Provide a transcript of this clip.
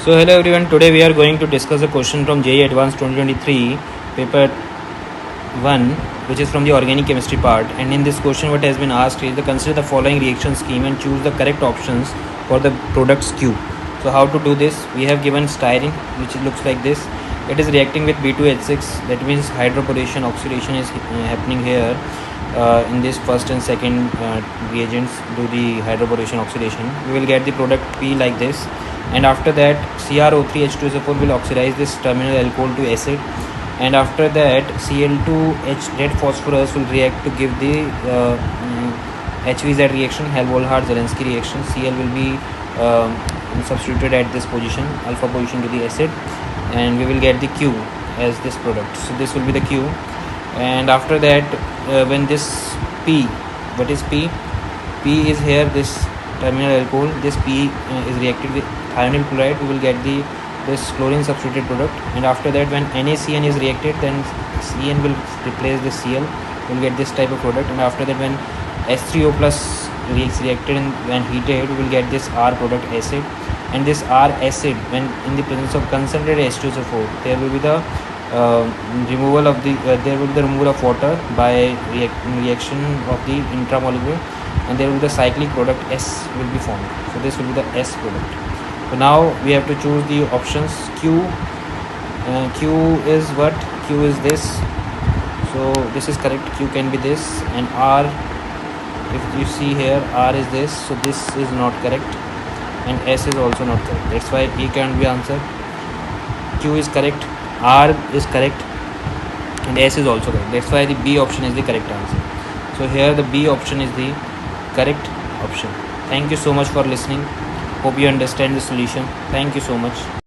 So hello everyone, today we are going to discuss a question from JEE Advanced 2023 paper 1, which is from the organic chemistry part. And in this question what has been asked is to consider the following reaction scheme and choose the correct options for the products Q. So how to do this? We have given styrene, which looks like this. It is reacting with B2H6, that means hydroporation oxidation is happening here. In this first and second reagents do the hydroporation oxidation. We will get the product P like this, and after that CrO3H2SO4 will oxidize this terminal alcohol to acid, and after that Cl2H red phosphorus will react to give the HVZ reaction, Hell-Volhard-Zelinsky reaction. Cl will be substituted at this position, alpha position, to the acid, and we will get the Q as this product. So this will be the Q. And after that when this P, what is P? P is here, this terminal alcohol. This P is reacted with thionyl chloride. We will get this chlorine substituted product. And after that when NaCN is reacted, then CN will replace the Cl. We will get this type of product. And after that when H3O plus is reacted and when heated, we will get this R product, acid. And this R acid, when in the presence of concentrated H2SO4, there will be the removal of the removal of water by reaction of the intramolecular, and there will be the cyclic product S will be formed. So this will be the S product. So now we have to choose the options. Q is what? Q is this. So this is correct. Q can be this. And R, if you see here, R is this. So this is not correct, and S is also not correct. That's why E can't be answered. Q is correct, R is correct, and S is also correct. That's why the B option is the correct answer. So here the B option is the correct option. Thank you so much for listening. Hope you understand the solution. Thank you so much.